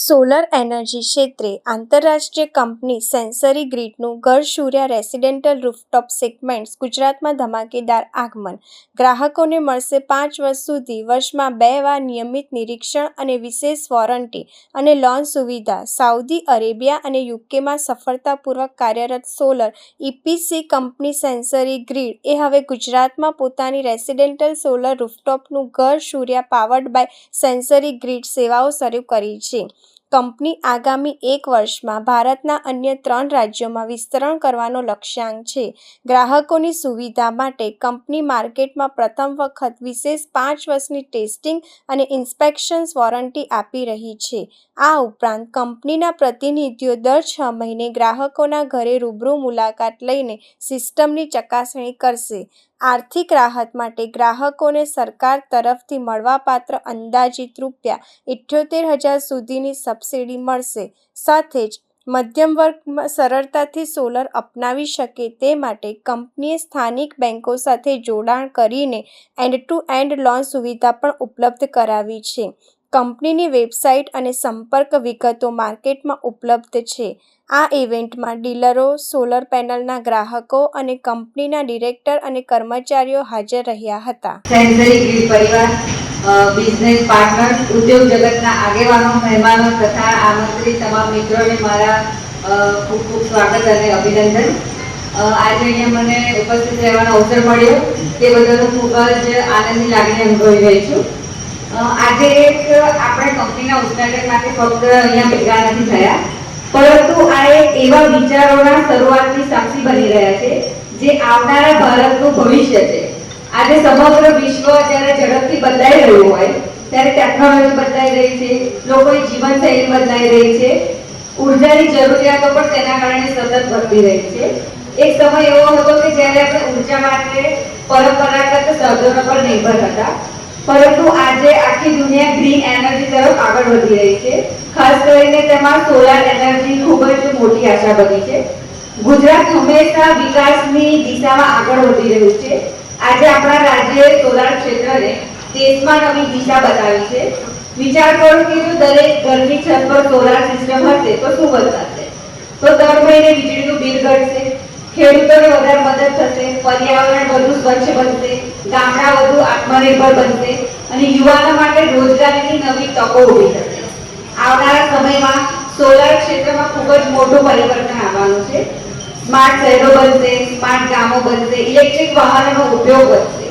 Solar energy ક્ષેત્રે આંતરરાષ્ટ્રીય company sensory ગ્રીડનું ઘર સૂર્ય રેસિડેન્ટલ રૂફટોપ સેગમેન્ટ્સ ગુજરાતમાં ધમાકેદાર આગમન. ગ્રાહકોને મળશે 5 વર્ષ સુધી વર્ષમાં 2 વાર નિયમિત નિરીક્ષણ અને વિશેષ વોરંટી અને લોન સુવિધા. સાઉદી અરેબિયા અને યુકેમાં સફળતાપૂર્વક કાર્યરત solar EPC company sensory grid એ હવે ગુજરાતમાં પોતાની રેસિડેન્ટલ સોલર રૂફટોપનું ઘર સૂર્ય પાવર્ડ બાય સેન્સરી ગ્રીડ સેવાઓ શરૂ કરી છે. કંપની આગામી 1 વર્ષમાં ભારતના અન્ય 3 રાજ્યોમાં વિસ્તરણ કરવાનો લક્ષ્યાંક છે. ગ્રાહકોની સુવિધા માટે કંપની માર્કેટમાં પ્રથમ વખત વિશેષ 5 વર્ષની ટેસ્ટિંગ અને ઇન્સ્પેક્શન્સ વોરંટી આપી રહી છે. આ ઉપરાંત કંપનીના પ્રતિનિધિઓ દર 6 મહિને ગ્રાહકોના ઘરે રૂબરૂ મુલાકાત લઈને સિસ્ટમની ચકાસણી કરશે. આર્થિક રાહત માટે ગ્રાહકોને સરકાર તરફથી મળવાપાત્ર અંદાજિત ₹78,000 સુધીની સબસિડી મળશે. સાથે જ મધ્યમ વર્ગ સરળતાથી સોલર અપનાવી શકે તે માટે કંપનીએ સ્થાનિક બેંકો સાથે જોડાણ કરીને એન્ડ-ટુ-એન્ડ લોન સુવિધા પણ ઉપલબ્ધ કરાવી છે. કંપનીની વેબસાઇટ અને સંપર્ક વિગતો માર્કેટમાં ઉપલબ્ધ છે. આ ઇવેન્ટમાં ડીલરો, સોલર પેનલના ગ્રાહકો અને કંપનીના ડિરેક્ટર અને કર્મચારીઓ હાજર રહ્યા હતા. સેન્સરી ગ્રીડ પરિવાર, બિઝનેસ પાર્ટનર્સ, ઉદ્યોગ જગતના આગેવાનો, મહેમાનો તથા આમંત્રિત તમામ મિત્રોને મારા ખૂબ ખૂબ સ્વાગત અને અભિનંદન. આજે અહીંયા મને ઉપસ્થિત રહેવાનો અવસર મળ્યો તે બદલ હું ખૂબ જ આનંદની લાગણી અનુભવી રહી છું. આજે આપણે કંપનીના ઉદ્ઘાટન માટે ફક્ત અહીંયા ભેગા નથી થયા, પરંતુ આ એક એવા વિચારોના શરૂઆતની સાક્ષી બની રહ્યા છે જે આવનારા ભારતનું ભવિષ્ય છે. આજે સમગ્ર વિશ્વ જ્યારે ઝડપથી બદલાઈ રહ્યું હોય ત્યારે ટેકનોલોજી બદલાઈ રહી છે, લોકોની જીવનશૈલી બદલાઈ રહી છે, ઉર્જાની જરૂરિયાતો પણ તેના કારણે સતત વધતી રહી છે. એક સમય એવો હતો કે જ્યારે આપણે ઉર્જા માટે પરંપરાગત સાધનો પર નિર્ભર હતા, પરંતુ આજે આખી દુનિયા ગ્રીન એનર્જી તરફ આગળ વધી રહી છે. ખાસ કરીને તેમાં સોલાર એનર્જી ખૂબ જ મોટી આશા બની છે. ગુજરાત હંમેશા વિકાસની દિશામાં આગળ વધી રહ્યું છે. આજે આપણા રાજ્યએ સોલાર ક્ષેત્રને દેશમાં નવી દિશા બતાવી છે. વિચાર કરો કે જો દરેક ઘરની છત પર સોલાર સિસ્ટમ હશે તો શું બદલાશે? તો દર મહિને વીજળીનું બિલ ઘટશે, ખેડૂતોને વધારે મદદ થશે, પર્યાવરણ વધુ સ્વચ્છ બનશે, ગામડા વધુ આત્મનિર્ભર બનશે અને યુવાનો માટે રોજગારીની નવી તકો ઊભી થશે. આવનારા સમયમાં સોલાર ક્ષેત્રમાં ખૂબ જ મોટું પરિવર્તન આવવાનું છે. સ્માર્ટ શહેરો બનશે, સ્માર્ટ ગામો બનશે, ઇલેક્ટ્રિક વાહનોનો ઉપયોગ વધશે,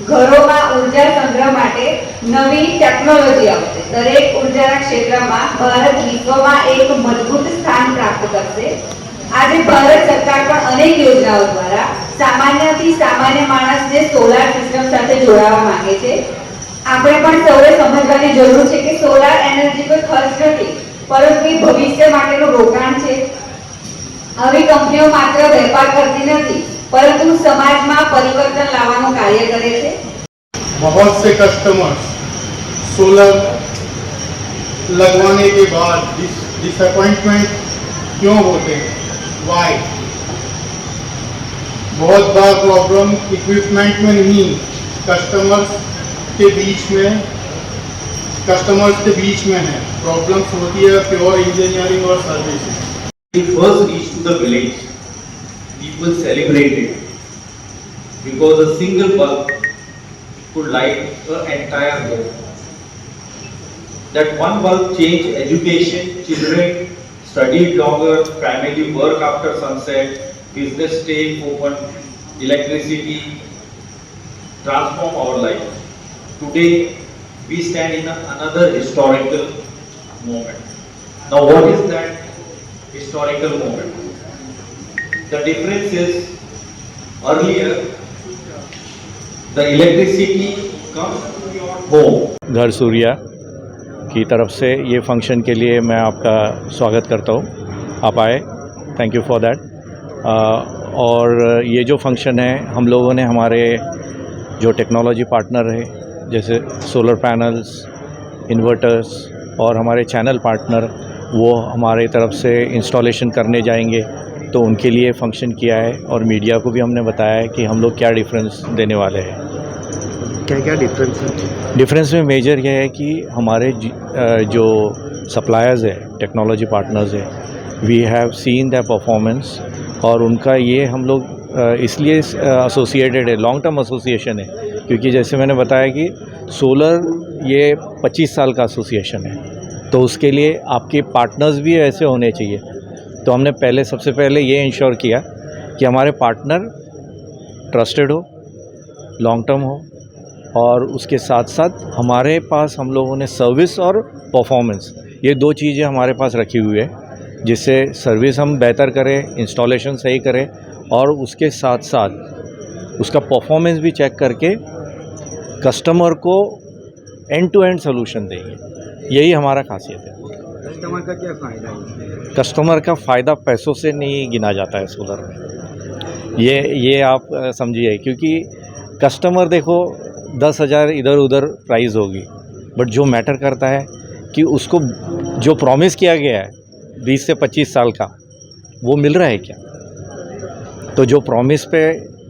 ઘરોમાં ઉર્જા સંગ્રહ માટે નવી ટેકનોલોજી આવશે. દરેક ઉર્જાના ક્ષેત્રમાં ભારત વિશ્વમાં એક મજબૂત સ્થાન પ્રાપ્ત કરશે. આજે ભારત સરકાર પણ અનેક યોજનાઓ દ્વારા સામાન્યથી સામાન્ય માણસને સોલાર સિસ્ટમ સાથે જોડાવા માંગે છે. આપણે પણ સૌએ સમજવાની જરૂર છે કે સોલાર એનર્જી કોઈ ખર્ચ નથી, પરંતુ એ ભવિષ્ય માટેનું રોકાણ છે. આવી કંપનીઓ માત્ર વેપાર કરતી નથી, પરંતુ સમાજમાં પરિવર્તન લાવવાનું કાર્ય કરે છે. बहुत से कस्टमर्स सोलर लगवाने के बाद डिसअपॉइंटमेंट क्यों होते हैं? वाई? बहुत बार प्रॉब्लम इक्विपमेंट में नहीं, कस्टमर्स के बीच में है. प्रॉब्लम्स होती है प्योर इंजीनियरिंग और services. We first reached to the village, people celebrated because a single bulb could light the entire home. That one bulb changed education, children studied longer, family work after sunset, business stay open, electricity transform our life. Today we stand in another historical moment. Now what is that historical moment? The difference is earlier the electricity comes to your home. घर सूर्या की तरफ से ये function के लिए मैं आपका स्वागत करता हूँ. आप आए, थैंक यू फॉर दैट. और ये जो फंक्शन है हम लोगों ने हमारे जो टेक्नोलॉजी पार्टनर है जैसे सोलर पैनल्स, इन्वर्टर्स और हमारे चैनल पार्टनर वो हमारे तरफ से इंस्टॉलेशन करने जाएंगे, तो उनके लिए फंक्शन किया है. और मीडिया को भी हमने बताया है कि हम लोग क्या डिफरेंस देने वाले हैं. क्या क्या डिफरेंस है? डिफरेंस में मेजर ये है कि हमारे जो सप्लायर्स है, टेक्नोलॉजी पार्टनर्स है, we have seen the performance और उनका ये हम लोग इसलिए एसोसिएटेड है, लॉन्ग टर्म एसोसिएशन है, क्योंकि जैसे मैंने बताया कि सोलर ये 25 साल का एसोसिएशन है, तो उसके लिए आपके पार्टनर्स भी ऐसे होने चाहिए। तो हमने सबसे पहले ये इंश्योर किया कि हमारे पार्टनर ट्रस्टेड हो, लॉन्ग टर्म हो, और उसके साथ साथ हमारे पास हम लोगों ने सर्विस और परफॉर्मेंस, ये 2 चीज़ें हमारे पास रखी हुई है, जिससे सर्विस हम बेहतर करें, इंस्टॉलेशन सही करें और उसके साथ साथ उसका परफॉर्मेंस भी चेक करके कस्टमर को एंड टू एंड सोल्यूशन देंगे। यही हमारा खासियत है। कस्टमर का क्या फ़ायदा है? कस्टमर का फ़ायदा पैसों से नहीं गिना जाता है सोलर में, ये आप समझिए, क्योंकि कस्टमर देखो 10,000 इधर उधर प्राइस होगी, बट जो मैटर करता है कि उसको जो प्रॉमिस किया गया है 20 से 25 साल का, वो मिल रहा है क्या? तो जो प्रॉमिस पे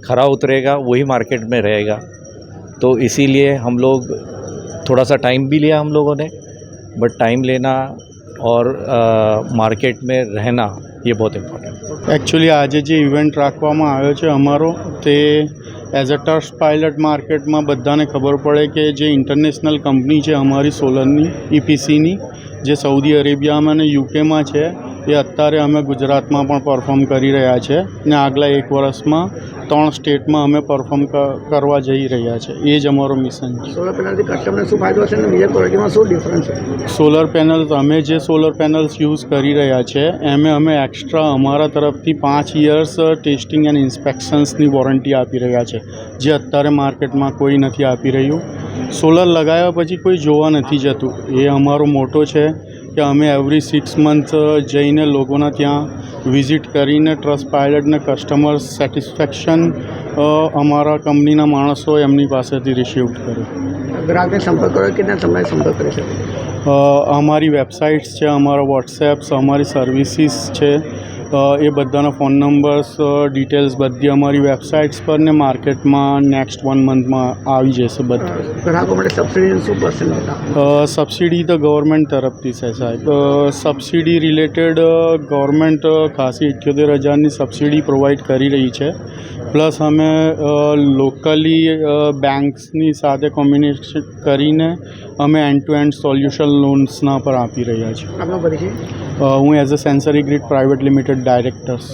खरा उतरेगा वही मार्केट में रहेगा। तो इसीलिए हम लोग थोड़ा सा टाइम भी लिया हम लोगों ने, बट टाइम लेना और मार्केट में रहना ये बहुत इम्पोर्टेंट है। એકચ્યુઅલી આજે જે ઇવેન્ટ રાખવામાં આવ્યો છે અમારો, તે એઝ અ ટ્રસ્ટ પાયલટ માર્કેટમાં બધાને ખબર પડે કે જે ઇન્ટરનેશનલ કંપની છે અમારી સોલરની ઇપીસીની, જે સઉદી અરેબિયામાં અને યુકેમાં છે, એ અત્યારે અમે ગુજરાતમાં પણ પરફોર્મ કરી રહ્યા છે ને આગલા 1 વર્ષમાં 3 સ્ટેટમાં અમે પરફોર્મ કરવા જઈ રહ્યા છે। એ જ અમારો મિશન છે। સોલર પેનલથી કસ્ટમરને શું ફાયદો છે અને બીજા ક્વોલિટીમાં શું ડિફરન્સ છે? સોલર પેનલ્સ, અમે જે સોલર પેનલ્સ યુઝ કરી રહ્યા છે એમે અમે એક્સ્ટ્રા અમારા તરફથી 5 યર્સ ટેસ્ટિંગ એન્ડ ઇન્સ્પેક્શન્સની વોરંટી આપી રહ્યા છે, જે અત્યારે માર્કેટમાં કોઈ નથી આપી રહ્યું। સોલર લગાવ્યા પછી કોઈ જોવા નથી જતું, એ અમારો મોટો છે કે અમે એવરી 6 મંથ જઈને લોકોના ત્યાં વિઝિટ કરીને ટ્રસ્ટ પાયલટને કસ્ટમર સેટિસ્ફેક્શન અમારા કંપનીના માણસો એમની પાસેથી રિસીવ કરે। ગ્રાહકને સંપર્ક કરો કે તમને સંપર્ક કરી શકે? અમારી વેબસાઇટ્સ છે, અમારા વોટ્સએપ્સ, અમારી સર્વિસીસ છે, એ બધાના ફોન નંબર્સ, ડિટેલ્સ બધી અમારી વેબસાઇટ્સ પર ને માર્કેટમાં નેક્સ્ટ 1 મંથમાં આવી જશે બધી। ગ્રાહકો માટે સબસિડીનું શું પર્સન્ટ હતા? સબસિડી તો ગવર્મેન્ટ તરફથી છે સાહેબ। સબસિડી રિલેટેડ ગવર્મેન્ટ ખાસી 78,000ની સબસિડી પ્રોવાઈડ કરી રહી છે, પ્લસ અમે લોકલી બેંક્સની સાથે કોમ્બિનેશન કરીને અમે એન્ડ ટુ એન્ડ સોલ્યુશન લોન્સના પર આપી રહ્યા છીએ। આપનો પરિચય? હું as a sensory grid private limited director.